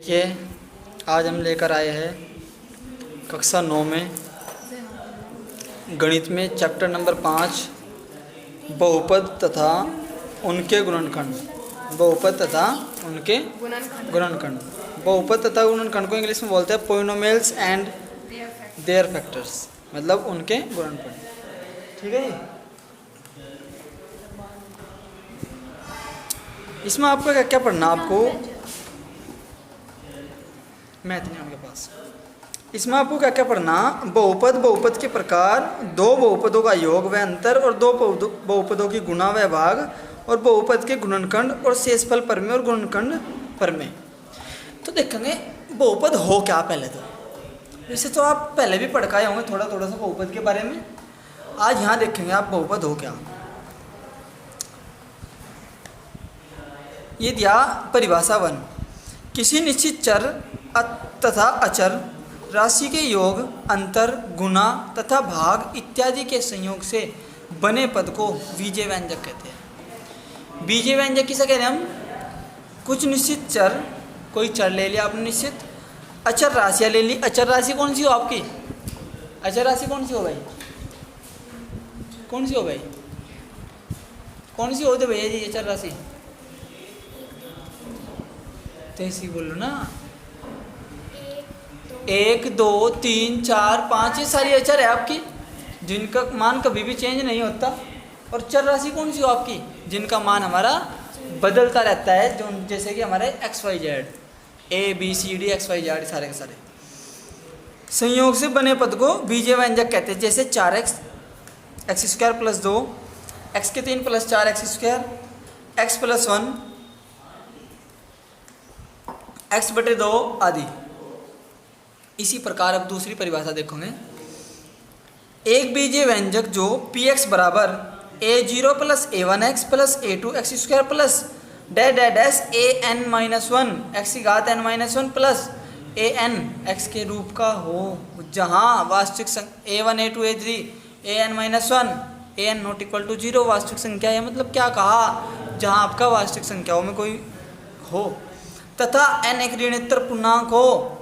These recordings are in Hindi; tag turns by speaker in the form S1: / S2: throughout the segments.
S1: देखिए, आज हम लेकर आए हैं कक्षा 9 में गणित में चैप्टर नंबर 5 बहुपद तथा उनके गुणनखंड। बहुपद तथा उनके गुणनखंड। बहुपद तथा गुणनखंड को इंग्लिश में बोलते हैं पोलिनोमियल्स एंड देयर फैक्टर्स, मतलब उनके गुणनखंड। ठीक है जी। इसमें आपको क्या क्या पढ़ना, आपको मैथ नहीं उनके पास। इसमें आपको क्या क्या पढ़ना, बहुपद, बहुपद के प्रकार, दो बहुपदों का योग व अंतर और दो बहुपदों की गुणा व भाग और बहुपद के गुणनखंड और शेषफल प्रमेय और गुणनखंड प्रमेय। तो देखेंगे बहुपद हो क्या। पहले तो वैसे तो आप पहले भी पढ़ के आए होंगे थोड़ा थोड़ा सा बहुपद के बारे में। आज यहाँ देखेंगे आप बहुपद हो क्या। ये दिया परिभाषा 1, किसी निश्चित चर तथा अचर राशि के योग, अंतर, गुणा तथा भाग इत्यादि के संयोग से बने पद को बीजीय व्यंजक कहते हैं। बीजीय व्यंजक किसे कहते हैं हम? कुछ निश्चित चर, कोई चर ले लिया आपने निश्चित, अचर राशियाँ ले ली। अचर राशि कौन सी हो आपकी? अचर राशि कौन सी हो भाई? कौन सी हो भाई? कौन सी हो तो भैया जी अचर राशि? तो ऐसी बोलो ना, 1 2 3 4 5 ये सारी अचर है आपकी, जिनका मान कभी भी चेंज नहीं होता। और चर राशि कौन सी हो आपकी? जिनका मान हमारा बदलता रहता है, जो जैसे कि हमारे X Y Z, A B C D X Y Z सारे के सारे। संयोग से बने पद को बीजीय व्यंजक कहते हैं। जैसे 4x x square plus 2 x के 3 plus 4 x square, x plus 1 x बटे 2 आदि। इसी प्रकार अब दूसरी परिभाषा देखोगे, एक बीजीय व्यंजक जो पी एक्स बराबर a0 plus a1x plus a2x square plus dash dash dash an-1 x की घात n-1 प्लस an x के रूप का हो, जहाँ वास्तविक संख्या a1 a2 a3 an-1 an not equal to 0 वास्तविक संख्या है। मतलब क्या कहा? जहाँ आपका वास्तविक संख्याओं में कोई हो तथा n एक ऋणोत्तर पूर्णांक हो,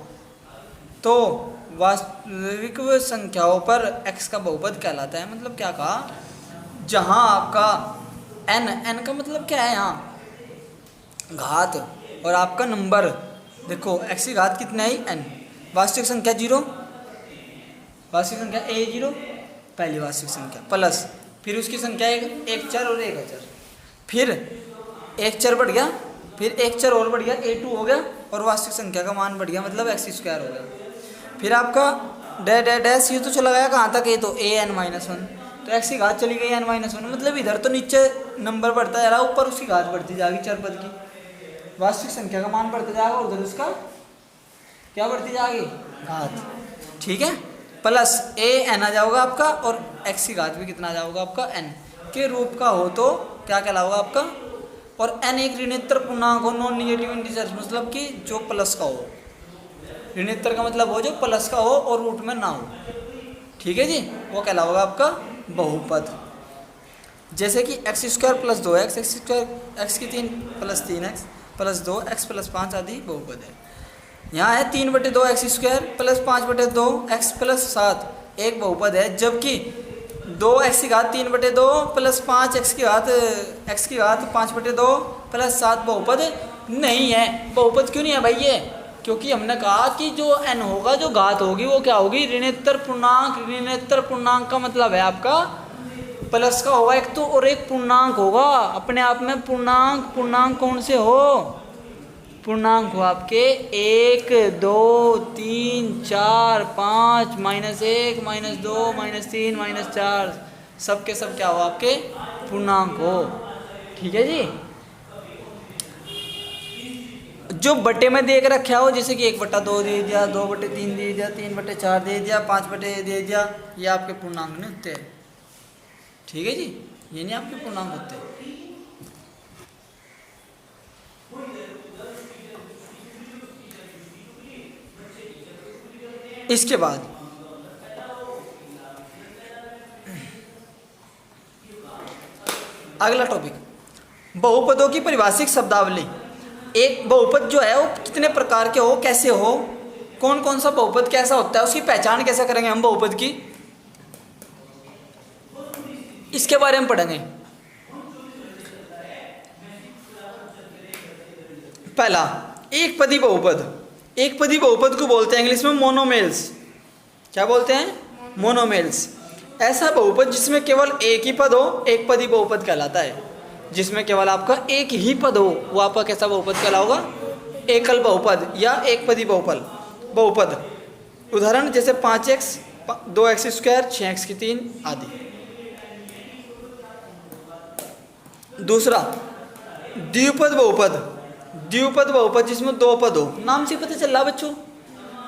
S1: तो वास्तविक संख्याओं पर x का बहुपद कहलाता है। मतलब क्या कहा? जहाँ आपका n का मतलब क्या है? यहाँ घात और आपका नंबर, देखो x की घात कितना है? n। वास्तविक संख्या 0, वास्तविक संख्या a0 पहली वास्तविक संख्या, प्लस फिर उसकी संख्या एक चर और एक अचर, फिर एक चर बढ़ गया, फिर एक चर और बढ़ गया a2 हो गया, और वास्तविक संख्या का मान बढ़ गया, मतलब x स्क्वायर हो गया। फिर आपका डैश डैश डैश ये तो चला गया कहाँ तक? ये तो an-1, तो x की घात चली गई n-1, मतलब इधर तो नीचे नंबर बढ़ता जा रहा है, ऊपर उसकी घात बढ़ती जाएगी चर पद की, वास्तविक संख्या का मान बढ़ता जाएगा और उधर उसका क्या बढ़ती जाएगी? घात। ठीक है, प्लस an आ जाओगा आपका, और x की घात भी कितना आ जाओगा आपका? n के रूप का हो तो क्या कहलाओगा आपका? और n एक ऋणोत्तर पूर्णांक हो, नॉन निगेटिव इंटीजर, मतलब कि जो प्लस का हो। ऋणोत्तर का मतलब हो जो प्लस का हो और रूट में ना हो। ठीक है जी, वो कहलाओगा आपका बहुपद। जैसे कि x square plus 2x x square x की 3 plus 3x plus 2 x plus 5 आदि बहुपद है। यहाँ है 3 बटे 2 एक्स स्क्वायर प्लस 5 बटे 2 एक्स प्लस 7 एक बहुपद है, जबकि 2x की घात 3 बटे 2 प्लस 5 x की घात 5 बटे 2 प्लस 7 बहुपद नहीं है। बहुपद क्यों नहीं है भाई ये? क्योंकि हमने कहा कि जो n होगा, जो घात होगी वो क्या होगी? ऋणोत्तर पूर्णांक। ऋणोत्तर पूर्णांक का मतलब है आपका प्लस का होगा एक तो, और एक पूर्णांक होगा अपने आप में। पूर्णांक, पूर्णांक कौन से हो? पूर्णांक हो आपके 1 2 3 4 5 -1 -2 -3 -4, सब के सब क्या हो? आपके पूर्णांक हो। ठीक है जी। जो बटे में देख रखा हो, जैसे कि 1/2 दे दिया, 2/3 दे दिया, 3/4 दे दिया, 5 बटे दे दिया, ये आपके पूर्णांक नहीं होते। ठीक है जी, ये नहीं आपके पूर्णांक होते। इसके बाद अगला टॉपिक, बहुपदों की परिभाषिक शब्दावली। एक बहुपद जो है वो कितने प्रकार के हो, कैसे हो, कौन कौन सा बहुपद कैसा होता है, उसकी पहचान कैसे करेंगे हम बहुपद की, इसके बारे में पढ़ेंगे। पहला, एक पदी बहुपद। एक पदी बहुपद को बोलते हैं इंग्लिश में मोनोमेल्स। क्या बोलते हैं? मोनोमेल्स। ऐसा बहुपद जिसमें केवल एक ही पद हो, एक पदी बहुपद कहलाता है। जिसमें केवल आपका एक ही पद हो वो आपका कैसा बहुपद कहलाओगा? एकल बहुपद या एक पदी बहुपद। उदाहरण जैसे 5x 2x स्क्वायर 6x की 3 आदि। दूसरा, द्विपद बहुपद। द्विपद बहुपद जिसमें दो पद हो, नाम से पता चल रहा बच्चों,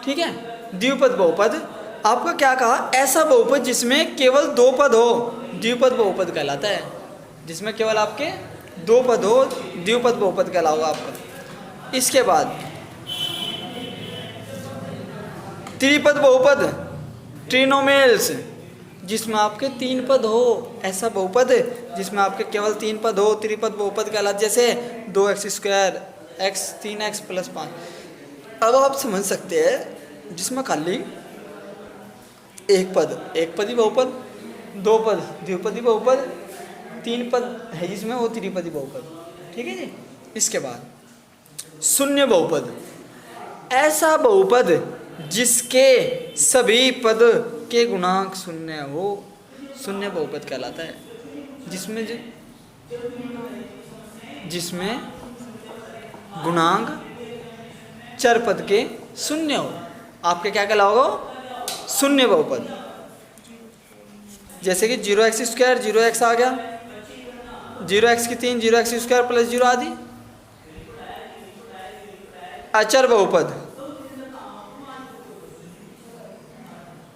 S1: ठीक है। द्विपद बहुपद आपका क्या कहा? ऐसा बहुपद जिसमें केवल दो पद हो, द्विपद बहुपद कहलाता है। जिसमें केवल आपके दो पद हो, द्विपद बहुपद कहलाओगा आपका। इसके बाद त्रिपद बहुपद, ट्रिनोमेल्स, जिसमें आपके तीन पद हो। ऐसा बहुपद जिसमें आपके केवल तीन पद हो, त्रिपद बहुपद कहलाता। जैसे 2x स्क्वायर x 3x + 5। अब आप समझ सकते हैं जिसमें खाली एक पद एक पदी बहुपद, दो पद द्विपदी बहुपद, तीन पद है जिसमें वो त्रिपदी बहुपद, ठीक है जी। इसके बाद शून्य बहुपद। ऐसा बहुपद जिसके सभी पद के गुणांक शून्य हो, शून्य बहुपद कहलाता है। जिसमें गुणांक चर पद के शून्य हो, आपके क्या कहलाओगे? शून्य बहुपद। जैसे कि 0x स्क्वायर 0x आ गया, 0x की 3 0x स्क्वायर + 0 आदि। अचर बहुपद।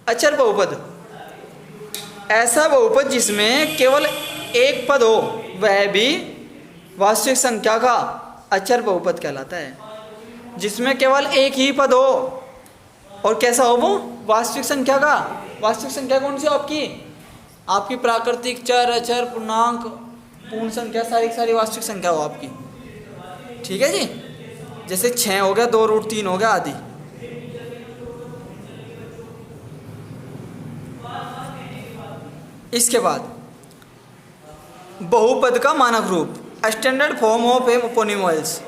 S1: अचर बहुपद ऐसा बहुपद जिसमें केवल एक पद हो, वह भी वास्तविक संख्या का अचर बहुपद कहलाता है। जिसमें केवल एक ही पद हो और कैसा हो वो? वास्तविक संख्या का। वास्तविक संख्या कौन सी हो आपकी? आपकी प्राकृतिक, चर, अचर, पूर्णांक, पूर्ण संख्या, सारी वास्तविक संख्या हो आपकी, ठीक है जी। जैसे 6 हो गया, 2√3 हो गया आदि। इसके बाद बहुपद का मानक रूप, स्टैंडर्ड फॉर्म ऑफ ए पोनिमोल्स।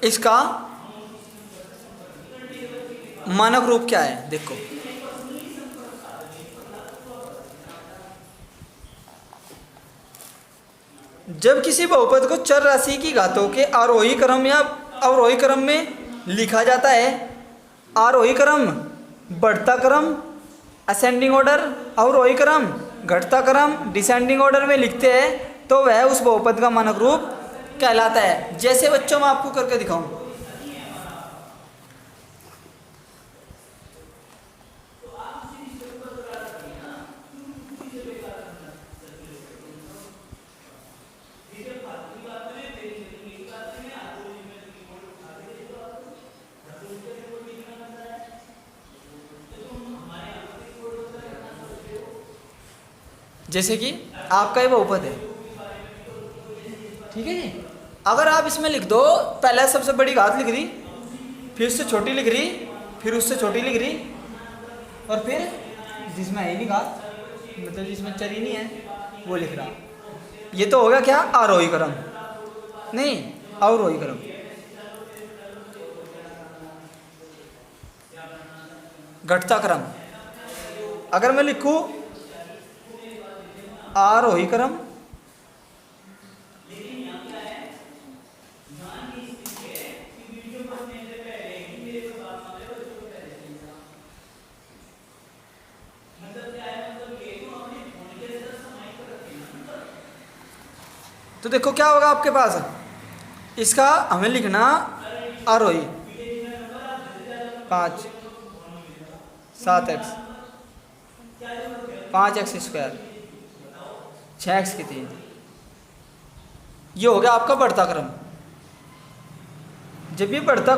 S1: इसका मानक रूप क्या है? देखो, जब किसी बहुपद को चर राशि की घातों के आरोही क्रम या अवरोही क्रम में लिखा जाता है। आरोही क्रम बढ़ता क्रम असेंडिंग ऑर्डर, अवरोही क्रम घटता क्रम डिसेंडिंग ऑर्डर में लिखते हैं तो वह उस बहुपद का मानक रूप कहलाता है। जैसे बच्चों मैं आपको करके दिखाऊं, जैसे कि आपका ये बहुपद है, ठीक है जी। अगर आप इसमें लिख दो, पहले सबसे बड़ी घात लिख रही, फिर उससे छोटी लिख रही, फिर उससे छोटी लिख रही, और फिर जिसमें है ही नहीं घात, मतलब जिसमें चर ही नहीं है वो लिख रहा, ये तो होगा क्या? आरोही क्रम, नहीं अवरोही क्रम। घटता क्रम, अगर मैं लिखूं आरोही क्रम, तो देखो क्या होगा आपके पास, इसका हमें लिखना आरोही 5 7x 5x स्क्वायर 6x की 3, ये हो गया आपका बढ़ता क्रम। जब ये बढ़ता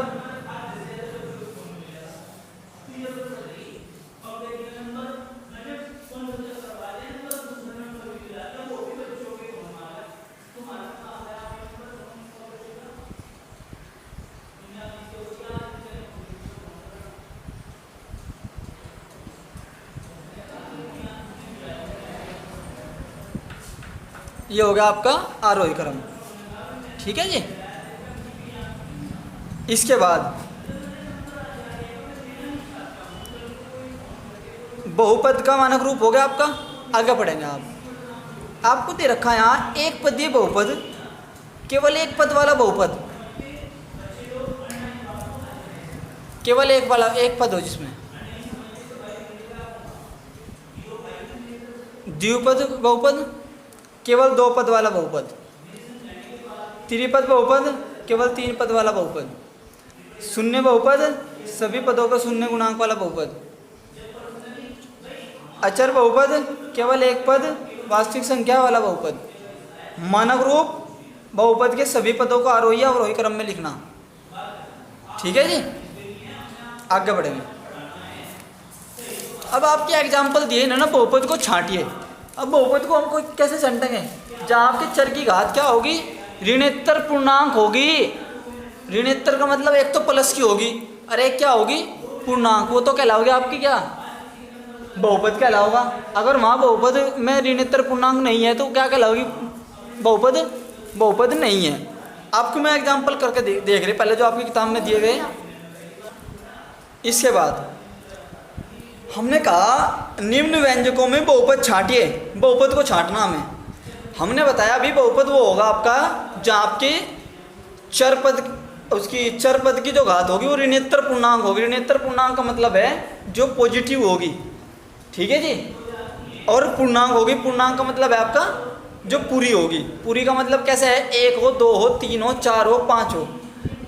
S1: ये हो गया आपका आरोही क्रम। ठीक है जी। इसके बाद बहुपद का मानक रूप हो गया आपका। आगे बढ़ेंगे आप। आपको दे रखा है यहाँ एक पदीय बहुपद, केवल एक पद वाला बहुपद, केवल एक पद हो जिसमें द्विपद बहुपद, केवल दो पद वाला बहुपद, त्रिपद बहुपद, केवल तीन पद वाला बहुपद, शून्य बहुपद, सभी पदों का शून्य गुणांक वाला बहुपद, अचर बहुपद, केवल एक पद वास्तविक संख्या वाला बहुपद, मानक रूप बहुपद के सभी पदों को आरोही अवरोही क्रम में लिखना। ठीक है जी। आगे बढ़ेंगे। अब आपके एग्जाम्पल दिए ना बहुपद को छांटिए। अब बहुपद को हमको कैसे छांटेंगे? जहाँ आपके चर की घात क्या होगी? ऋणोत्तर पूर्णांक होगी। ऋणोत्तर का मतलब एक तो प्लस की होगी और एक क्या होगी? पूर्णांक। वो तो कहलाओगे आपकी क्या? बहुपद कहलाओगा। अगर वहाँ बहुपद में ऋणोत्तर पूर्णांक नहीं है तो क्या कहलाओगी? बहुपद नहीं है। आपको मैं एग्जाम्पल करके देख रहे पहले जो आपकी किताब में दिए गए। इसके बाद हमने कहा निम्न व्यंजकों में बहुपद छांटिए। बहुपद को छांटना हमने बताया अभी बहुपद वो होगा आपका जहाँ आपके चर पद, उसकी चर पद की जो घात होगी वो ऋणोत्तर पूर्णांक होगी। ऋणोत्तर पूर्णांक का मतलब है जो पॉजिटिव होगी। ठीक है जी। और पूर्णांक होगी, पूर्णांक का मतलब है आपका जो पूरी होगी। पूरी का मतलब कैसे है? एक हो, दो हो, तीन हो, चार हो, पाँच हो।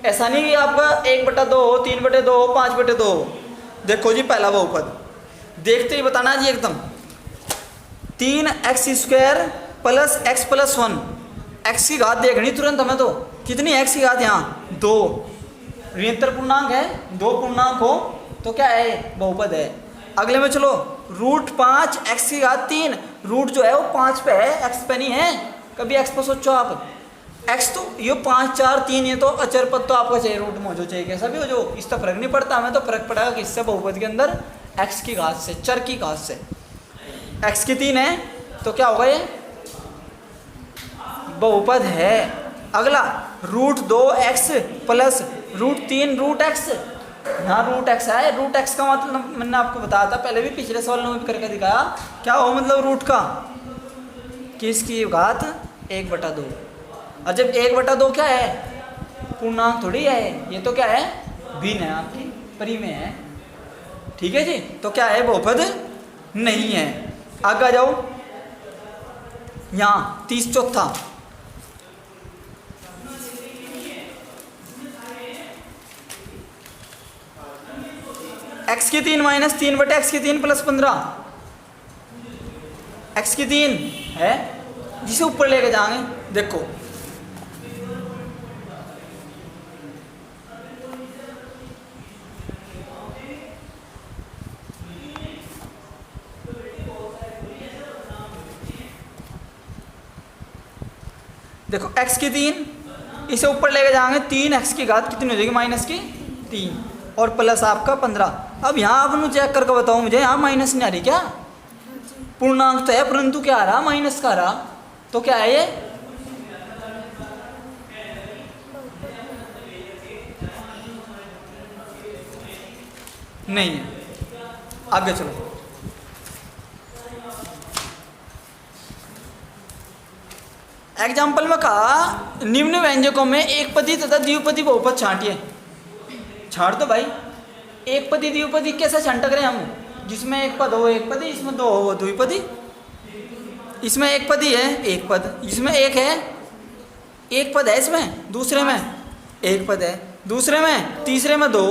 S1: ऐसा नहीं कि आपका 1/2 हो, 3/2 हो, 5/2 हो। देखो जी पहला बहुपद देखते ही बताना जी एकदम। 3x² plus x plus 1। x की घात देखनी तुरंत हमें तो। कितनी x की घात? यहाँ 2। ऋणोत्तर पूर्णांक है, 2 पूर्णांक हो तो क्या है? बहुपद है। अगले में चलो √5 x की घात 3। रूट जो है वो 5 पे है, x पे नहीं है। कभी x पर सोचो आप। x तो ये 5 4 3, ये तो अचर पद तो आपको चाहिए, रूट में जो चाहिए कैसा भी हो जो, इसका फर्क नहीं पड़ता। हमें तो फर्क पड़ेगा किससे? बहुपद के अंदर x की घात से, चर की घात से। x की 3 है तो क्या होगा? ये बहुपद है। अगला √2x प्लस √3 √x। यहाँ √x है। √x का मतलब मैंने आपको बताया था पहले भी, पिछले सवाल में भी करके दिखाया। क्या हो मतलब रूट का? किसकी घात? 1/2। और जब 1/2 क्या है? पूर्णांक थोड़ी है, ये तो क्या है? भिन्न है, आपकी परिमेय है। ठीक है जी। तो क्या है? बहुपद नहीं है। आगे आ जाओ। यहाँ 30/4 x की 3 - 3/x की 3 + 15। x की 3 है जिसे ऊपर लेके जाएंगे। देखो देखो x की 3 इसे ऊपर लेके जाएंगे। 3x की घात कितनी हो जाएगी? -3 और प्लस आपका 15। अब यहाँ आप चेक करके बताओ मुझे, यहाँ माइनस नहीं आ रही क्या? पूर्णांक तो है परंतु क्या आ रहा? माइनस का आ रहा। तो क्या है ये? नहीं है। आगे चलो। एग्जाम्पल में कहा निम्न व्यंजकों में एक पदी तथा द्विपदी बहुपद छांटिए। छांट दो भाई। एक पदी द्विपदी कैसे छांटक रहे हम? जिसमें एक पद हो एक पदी, इसमें दो हो द्विपदी। इसमें एक पदी है एक पद, जिसमें एक है एक पद है, इसमें दूसरे में एक पद है, दूसरे में तीसरे में 2,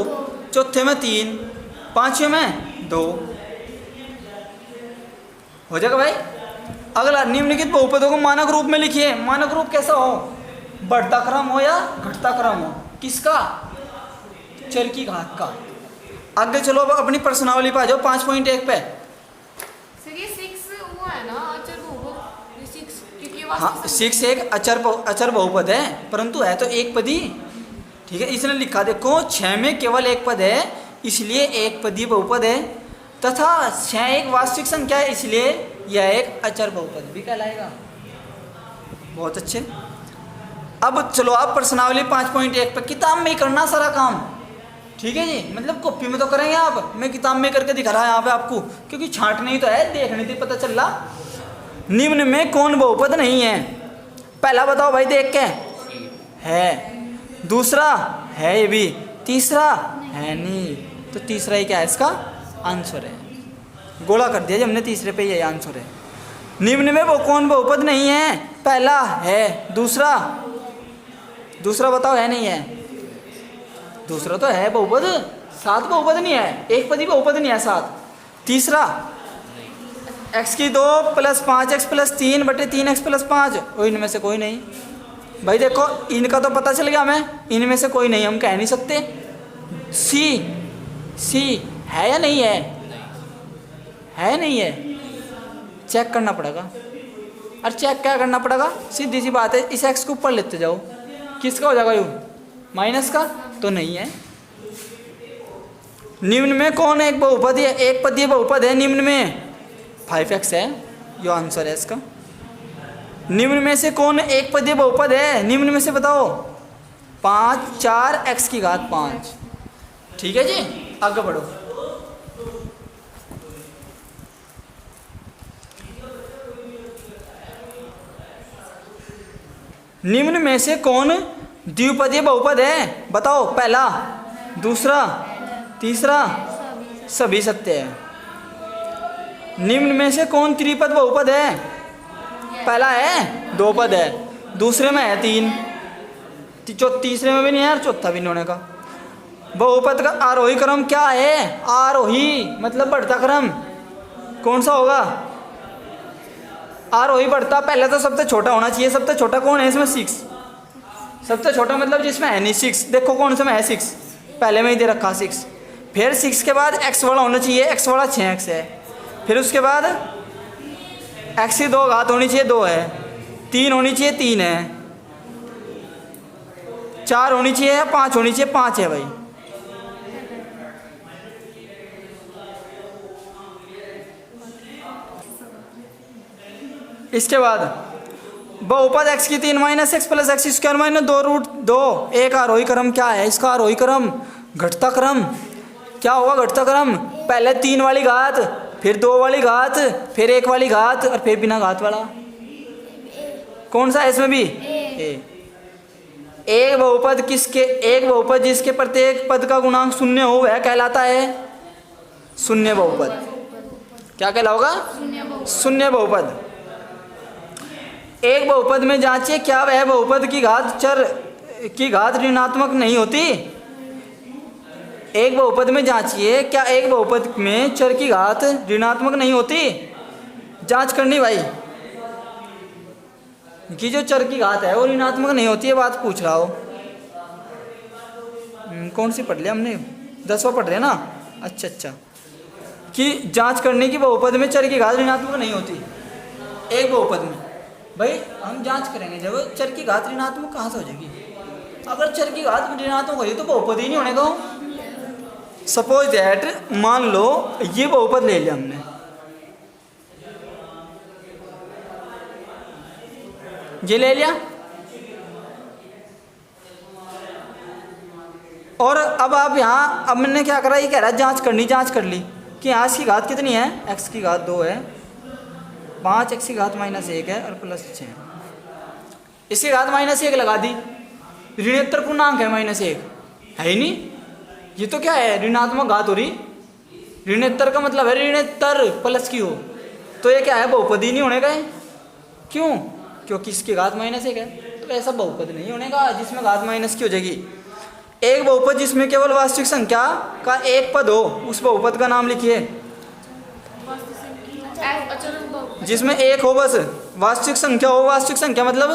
S1: चौथे में 3, पांचवें में 2 हो जाएगा भाई। अगला निम्नलिखित बहुपदों को मानक रूप में लिखिए। मानक रूप कैसा हो? बढ़ता क्रम हो या घटता क्रम हो? किसका? चर की घात का। आगे चलो अब अपनी प्रश्नावली पे आ जाओ 5.1 पे। हाँ 6 एक अचर बहुपद है परंतु है तो एक पदी। ठीक है, इसने लिखा देखो 6 में केवल एक पद है इसलिए एक पदी बहुपद है, तथा 6 एक वास्तविक संख्या है इसलिए यह एक अचर बहुपद भी कहलाएगा। बहुत अच्छे। अब चलो आप प्रश्नावली 5.1 पे किताब में ही करना सारा काम, ठीक है जी। मतलब कॉपी में तो करेंगे आप, मैं किताब में करके दिखा रहा है यहाँ पे आपको, क्योंकि छांटने ही तो है, देखने से पता चल रहा। निम्न में कौन बहुपद नहीं है? पहला बताओ भाई देख के, है। दूसरा है ये भी, तीसरा है नहीं। तो तीसरा ही क्या है इसका आंसर है, गोला कर दिया जी हमने तीसरे पे, यही आंसर है। निम्न में वो कौन बहुपद नहीं है? पहला है, दूसरा बताओ है नहीं है? दूसरा तो है बहुपद, 7 बहुपद नहीं है, एक पदी बहुपद नहीं है 7। तीसरा x2 + 5x + 3 बटे 3x + 5, वो इनमें से कोई नहीं। भाई देखो इनका तो पता चल गया हमें, इनमें से कोई नहीं, हम कह नहीं सकते। सी है या नहीं है? है नहीं है, चेक करना पड़ेगा। और चेक क्या करना पड़ेगा? सीधी सी बात है, इस x को ऊपर लेते जाओ, किसका हो जाएगा? यू माइनस का तो नहीं है। निम्न में कौन एक बहुपद है? एक पदीय बहुपद है निम्न में, 5x है, यो आंसर है इसका। निम्न में से कौन एक पदीय बहुपद है? निम्न में से बताओ। 5 4x⁵ 5, ठीक है जी। आगे बढ़ो। निम्न में से कौन द्विपदीय बहुपद है? बताओ। पहला, दूसरा, तीसरा, सभी सत्य है। निम्न में से कौन त्रिपद बहुपद है? पहला है 2 पद है, दूसरे में है 3, तीसरे में भी नहीं है और चौथा भी नहीं होने का। बहुपद का आरोही क्रम क्या है? आरोही मतलब बढ़ता क्रम, कौन सा होगा? आरोही बढ़ता। पहले तो सबसे छोटा होना चाहिए, सबसे छोटा कौन है इसमें? 6। सबसे छोटा मतलब जिसमें है नहीं 6, देखो कौन से में है 6, पहले में ही दे रखा 6। फिर 6 के बाद x वाला होना चाहिए, x वाला 6x है। फिर उसके बाद x की 2 घात होनी चाहिए, 2 है। 3 होनी चाहिए, 3 है। 4 होनी चाहिए, 5 होनी चाहिए, 5 है भाई। इसके बाद बहुपद x की 3 - x + x² - 2√2, एक आरोही क्रम क्या है इसका? आरोही क्रम घटता क्रम। क्या होगा घटता क्रम? पहले 3 वाली घात, फिर 2 वाली घात, फिर 1 वाली घात और फिर बिना घात वाला। कौन सा है इसमें भी? ए। एक बहुपद जिसके प्रत्येक पद का गुणांक 0 हो वह कहलाता है शून्य बहुपद। क्या कहलाओगा? शून्य बहुपद। एक बहुपद में जांचिए क्या वह बहुपद की घात चर की घात ऋणात्मक नहीं होती? एक बहुपद में जांचिए क्या एक बहुपद में चर की घात ऋणात्मक नहीं होती? जांच करनी भाई कि जो चर की घात है वो ऋणात्मक नहीं होती है, बात पूछ रहा हो। कौन सी पढ़ लिया हमने? 10वां पढ़ रहे ना? अच्छा, कि जांच करने की बहुपद में चर की घात ऋणात्मक नहीं होती। एक बहुपद में भाई हम जांच करेंगे जब चर की घात ऋणात्मक कहाँ से हो जाएगी? अगर चर की घात ऋणात्मक हो जाए तो बहुपद ही नहीं होने का। सपोज दैट, मान लो ये बहुपद ले लिया हमने, ये ले लिया, और अब आप यहाँ, अब मैंने क्या करा, ये कह रहा है जांच कर ली कि यहाँ इसकी घात कितनी है? x की घात 2 है, 5 x की घात -1 है और +6। इसकी घात -1 लगा दी, ऋणोत्तर पूर्णांक है -1 है ही नहीं, ये तो क्या है? ऋणात्मक घात हो रही। ऋणोत्तर का मतलब है ऋणोत्तर प्लस की हो, तो ये क्या है? बहुपद ही नहीं होने का है। क्यों? क्योंकि इसकी घात -1 है, तो ऐसा बहुपद नहीं होने का जिसमें घात माइनस की हो जाएगी। एक बहुपद जिसमें केवल वास्तविक संख्या का एक पद हो, उस बहुपद का नाम लिखिए। जिसमें एक हो बस, वास्तविक संख्या हो। वास्तविक संख्या मतलब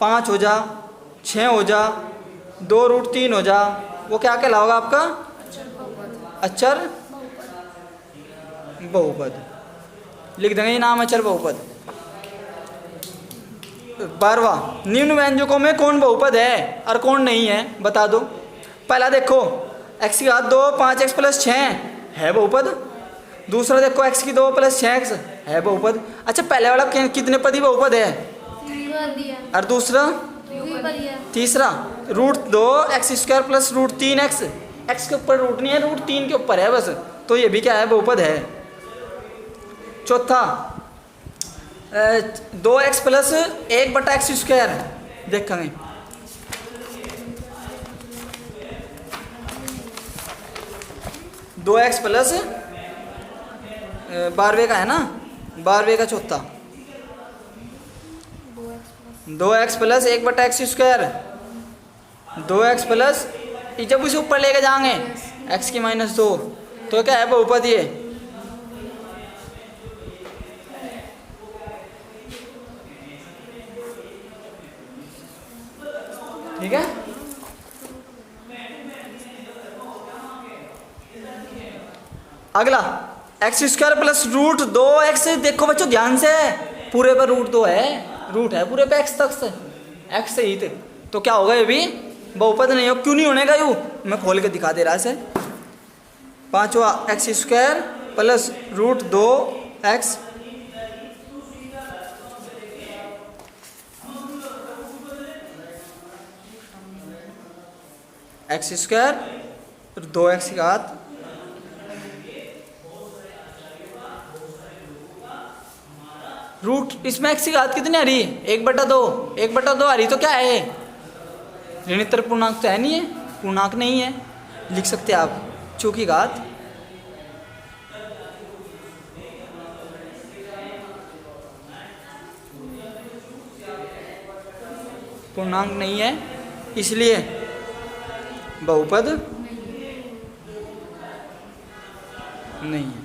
S1: 5 हो जा, 6 हो जा, 2√3 हो जा, वो क्या कहलाओगा आपका? अचर बहुपद। लिख देंगे ये नाम अचर बहुपद। 12वां, निम्न व्यंजकों में कौन बहुपद है और कौन नहीं है? बता दो। पहला देखो x की घात 2 5x + 6 है बहुपद। दूसरा देखो x की 2 + 6x है बहुपद। अच्छा, पहले वाला कितने पदी बहुपद है? और दूसरा तीसरा √2 x² प्लस √3x। x के ऊपर रूट नहीं है, √3 के ऊपर है बस, तो ये भी क्या है, बहुपद है। चौथा 2x प्लस 1/x²। देखेंगे 2x प्लस 12वें का है ना, 12वें का चौथा 2x plus 1/x²। 2x plus जब उसे ऊपर लेके जाएंगे x की -2, तो क्या है, बहुपद ये। ठीक है, अगला x² प्लस √2x। देखो बच्चों ध्यान से, पूरे पर √2 है, रूट है पूरे पे x तक से, x से ही थे, तो क्या होगा, ये भी बहुपद नहीं हो। क्यों नहीं होने का, यूँ मैं खोल के दिखा दे रहा है। पांचवा x² plus √2x। x² 2x की घात रूट, इसमें x की घात कितनी आ रही है, 1/2। 1/2 आ रही, तो क्या है, ऋणोत्तर पूर्णांक तो है नहीं है, पूर्णांक नहीं है, लिख सकते हैं आप चू की घात पूर्णांक नहीं है, इसलिए बहुपद नहीं है।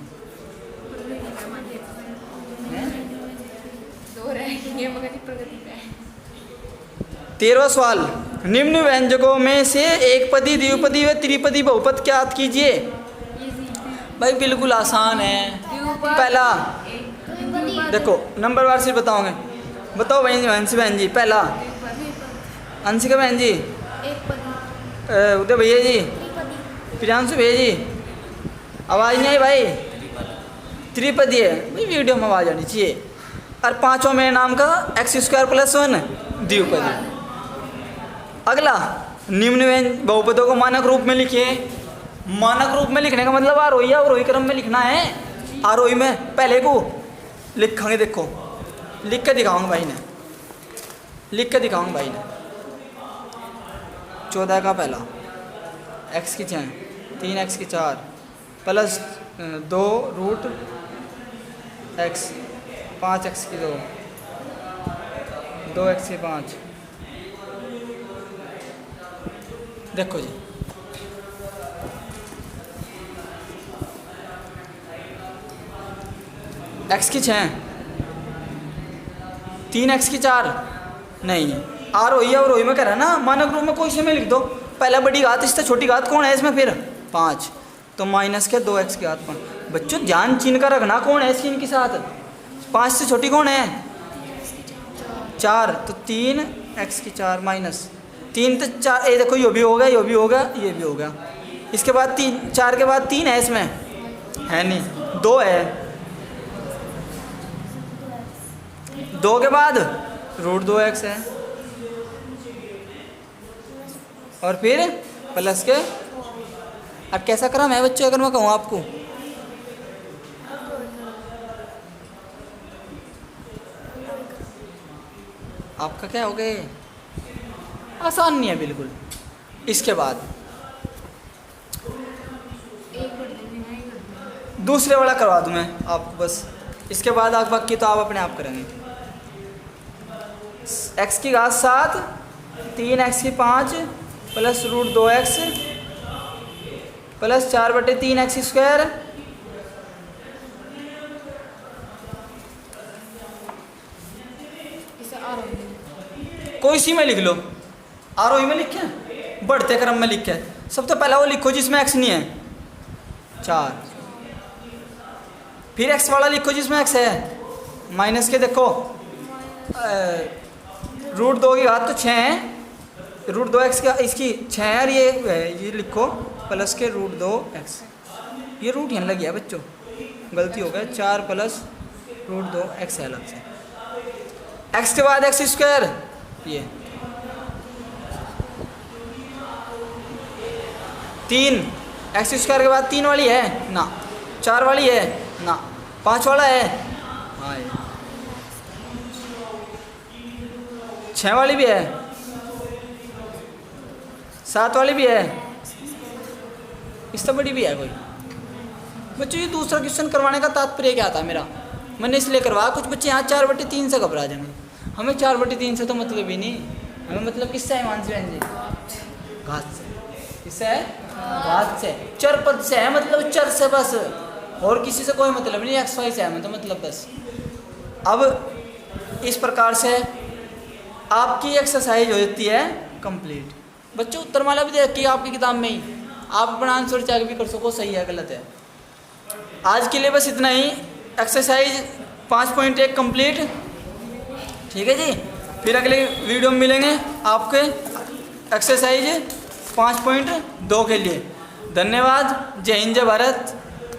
S1: 13वां सवाल, निम्न व्यंजकों में से एकपदी, द्विपदी व त्रिपदी बहुपद ज्ञात कीजिए। भाई बिल्कुल आसान है। पहला देखो नंबर वार से बताओगे, बताओ हंसी बहन जी। पहला अंशिका बहन जी, उदय भैया जी, प्रियांशु भैया जी, आवाज़ नहीं आई भाई, त्रिपदी है भाई, वीडियो में आवाज़ आनी चाहिए। और पांचवा मेरे नाम का x² प्लस 1 द्विपदी। अगला निम्न बहुपदों को मानक रूप में लिखिए। मानक रूप में लिखने का मतलब आरोही अवरोही क्रम में लिखना है। आरोही में पहले को लिखेंगे, देखो लिख के दिखाऊंगा भाई ने, लिख के दिखाऊंगा भाई ने। 14 का पहला x की 6, 3x की 4 प्लस 2 √x, 5x की 2, 2x की 5। देखो जी x की 6, 3x की 4 नहीं, आरोही अवरोही में कह रहा है ना, मानक रूप में कोई से में लिख दो। पहला बड़ी घात, इससे छोटी घात कौन है इसमें, फिर 5, तो माइनस के 2x की घात 5। बच्चों ध्यान चिन्ह का रखना, कौन है इसकी इनके साथ, 5 से छोटी कौन है, 4, तो 3x की 4 माइनस 3, तो 4, ये देखो ये भी हो गया, ये भी हो गया, ये भी हो गया। इसके बाद 3, 4 के बाद 3 है इसमें, है नहीं, 2 है, 2 के बाद √2x है, और फिर प्लस के। अब कैसा क्रम है बच्चों, अगर मैं कहूँ आपको, आपका क्या हो गया, आसान नहीं है बिल्कुल। इसके बाद दूसरे वाला करवा दूँ मैं आपको बस, इसके बाद आप बाकी तो आप अपने आप करेंगे। x की घात 7, 3x की 5 प्लस √2x प्लस 4/3x²। कोई सी में लिख लो, आरोही में लिखे, बढ़ते क्रम में लिखे। सबसे पहला वो लिखो जिसमें x नहीं है, 4, फिर x वाला लिखो जिसमें x है, माइनस के देखो √2 की घात तो 6 है, √2x का इसकी 6 है, और ये लिखो प्लस के √2x। ये रूट यहाँ लग गया बच्चों, गलती हो गया, 4 प्लस √2x है अलग से। एक्स के बाद एक्स स्क्वायर, ये 3, एक्स स्क्वायर के बाद 3 वाली है ना, 4 वाली है ना, 5 वाला है, हाँ ये 6 वाली भी है, 7 वाली भी है, इससे बड़ी भी है कोई। बच्चों ये दूसरा क्वेश्चन करवाने का तात्पर्य क्या था मेरा, मैंने इसलिए करवाया कुछ बच्चे यहाँ 4/3 से घबरा जाएंगे, हमें 4/3 से तो मतलब ही नहीं, हमें मतलब किससे है मानसी बहन जी, घात से, किससे है, घात से, चर पद से है, मतलब चर से बस, और किसी से कोई मतलब नहीं, एक्स वाई से है मतलब बस। अब इस प्रकार से आपकी एक्सरसाइज हो जाती है कंप्लीट। बच्चों उत्तरमाला भी दे रखी है आपकी किताब में ही, आप अपना आंसर चेक भी कर सको सही है गलत है। आज के लिए बस इतना ही, एक्सरसाइज 5.1 कंप्लीट, ठीक है जी। फिर अगले वीडियो में मिलेंगे आपके एक्सरसाइज 5.2 के लिए। धन्यवाद, जय हिंद जय भारत।